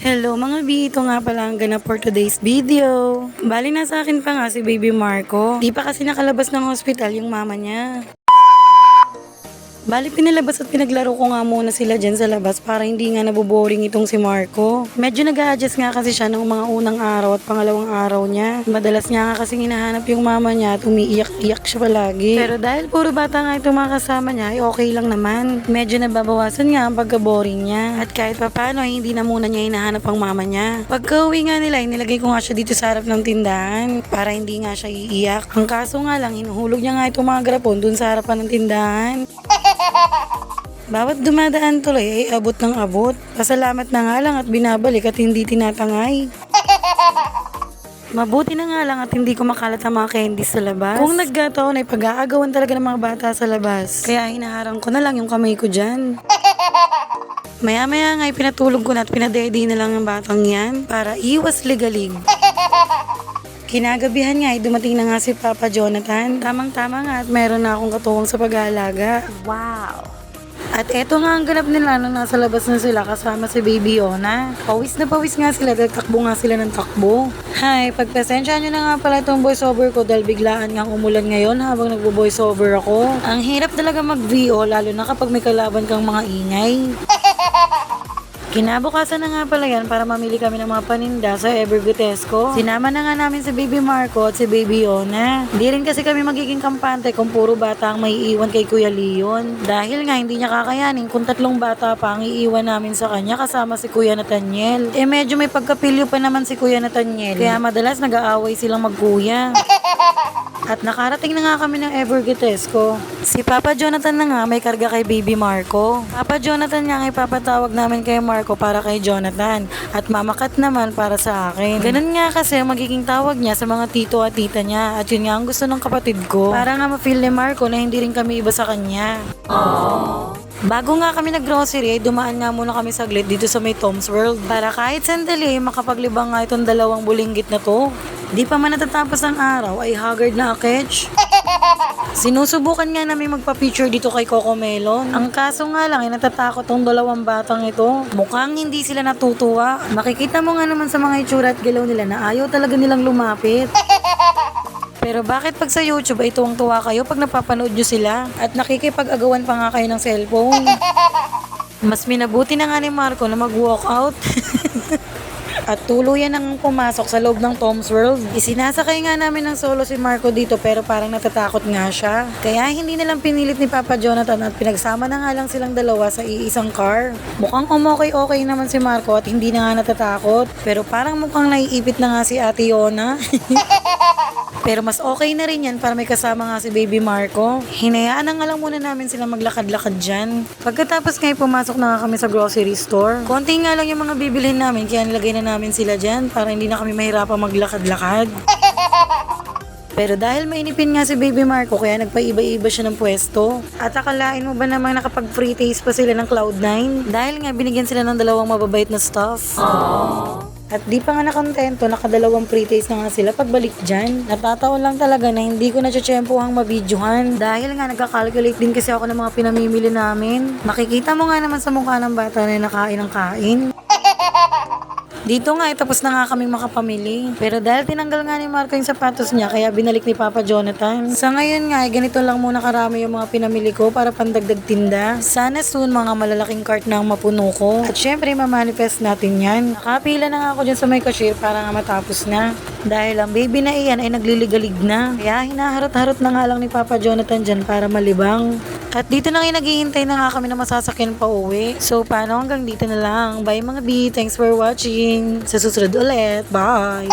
Hello mga B, ito nga pala ang ganap for today's video. Bali na sa akin pa nga si Baby Marco. Di pa kasi nakalabas ng hospital yung mama niya. Bali pinalabas at pinaglaro ko nga muna sila dyan sa labas para hindi nga naboboring itong si Marco. Medyo nag-a-adjust nga kasi siya ng mga unang araw at pangalawang araw niya. Madalas niya nga kasi hinahanap yung mama niya at umiiyak-iyak siya palagi. Pero dahil puro bata nga itong mga kasama niya, ay okay lang naman. Medyo nababawasan nga ang pagka-boring niya. At kahit papano ay hindi na muna niya hinahanap ang mama niya. Pagka-uwi nga nila, nilagay ko nga siya dito sa harap ng tindahan para hindi nga siya iiyak. Ang kaso nga lang, hinuhulog niya nga itong mga grapon dun sa harapan ng tindahan. Bawat dumadaan tuloy ay abot ng abot. Pasalamat na nga lang at binabalik at hindi tinatangay. Mabuti na nga lang at hindi ko makalat ang mga candies sa labas. Kung nagkataon ay pag-aagawan talaga ng mga bata sa labas. Kaya hinaharang ko na lang yung kamay ko dyan. Maya-maya nga ay pinatulog ko na at pinadedi na lang ang batang yan para iwas ligalig. Kinagabihan nga ay dumating na nga si Papa Jonathan. Tamang-tama nga at meron na akong katuwang sa pag-aalaga. Wow! At eto nga ang ganap nila nung nasa labas na sila kasama si Baby Yona. Pawis na pawis nga sila dahil takbo nga sila ng takbo. Hay, pagpasensya nyo na nga pala itong voiceover ko dahil biglaan nga umulan ngayon habang nagvo-voiceover ako. Ang hirap talaga mag-VO lalo na kapag may kalaban kang mga ingay. Kinabukasan na nga pala yan para mamili kami ng mga paninda sa Evergotesco. Sinama na nga namin si Baby Marco at si Baby Yona. Di rin kasi kami magiging kampante kung puro bata ang may iiwan kay Kuya Leon. Dahil nga hindi niya kakayanin kung 3 bata pa ang iiwan namin sa kanya kasama si Kuya Nathaniel. Medyo may pagkapilyo pa naman si Kuya Nathaniel. Kaya madalas nag-aaway silang magkuya. At nakarating na nga kami ng Evergotesco. Si Papa Jonathan na nga may karga kay Baby Marco. Papa Jonathan nga ay papatawag namin kay Marco para kay Jonathan. At Mama Kat naman para sa akin. Ganun nga kasi magiging tawag niya sa mga tito at tita niya. At yun nga ang gusto ng kapatid ko. Para nga ma-feel ni Marco na hindi rin kami iba sa kanya. Aww. Bago nga kami nag-grocery, ay dumaan nga muna kami saglit dito sa may Tom's World. Para kahit sandali, makapaglibang nga itong 2 bulinggit na to. Di pa man natatapos ang araw, ay haggard na aketch. Sinusubukan nga namin magpa-picture dito kay Coco Melon. Ang kaso nga lang, ay natatakot tong 2 batang ito. Mukhang hindi sila natutuwa. Makikita mo nga naman sa mga itsura at galaw nila na ayaw talaga nilang lumapit. Pero bakit pag sa YouTube ay tuwang-tuwa kayo pag napapanood nyo sila? At nakikipag-agawan pa nga kayo ng cellphone. Mas minabuti na nga ni Marco na mag-walk out. At tuluyan nang pumasok sa loob ng Tom's World. Isinasakay nga namin ng solo si Marco dito pero parang natatakot nga siya. Kaya hindi na lang pinilit ni Papa Jonathan at pinagsama na nga lang silang dalawa sa iisang car. Mukhang okay naman si Marco at hindi na nga natatakot. Pero parang mukhang naiipit na nga si Ate Yona. Pero mas okay na rin yan para may kasama nga si Baby Marco. Hinayaan na nga lang muna namin sila maglakad-lakad dyan. Pagkatapos nga pumasok na nga kami sa grocery store. Konti nga lang yung mga bibilhin namin kaya nilagay na namin sila dyan para hindi na kami mahirapang maglakad-lakad. Pero dahil mainipin nga si Baby Marco kaya nagpaiba-iba siya ng pwesto. At akalain mo ba namang nakapag free taste pa sila ng Cloud9? Dahil nga binigyan sila ng 2 mababait na stuff. Aww. At di pa nga nakontento, naka2 pre-taste na nga sila pagbalik dyan. Natataon lang talaga na hindi ko na tsempohang mabidyohan. Dahil nga nagka-calculate din kasi ako ng mga pinamimili namin. Makikita mo nga naman sa mukha ng bata na nakain ng kain. Dito nga, tapos na nga kaming makapamili. Pero dahil tinanggal nga ni Marco yung sapatos niya, kaya binalik ni Papa Jonathan. Sa ngayon nga, ganito lang muna karami yung mga pinamili ko para pandagdag tinda. Sana soon mga malalaking cart na ang mapuno ko. At syempre, mamanifest natin yan. Nakapila na nga ako dyan sa may cashier para nga matapos na. Dahil ang baby na iyan ay nagliligalig na. Kaya hinaharot-harot na nga lang ni Papa Jonathan dyan para malibang. At dito na ngayon naghihintay na nga kami na masasakyan pa uwi. So, paano hanggang dito na lang. Bye mga B. Thanks for watching. Sa susunod ulit. Bye!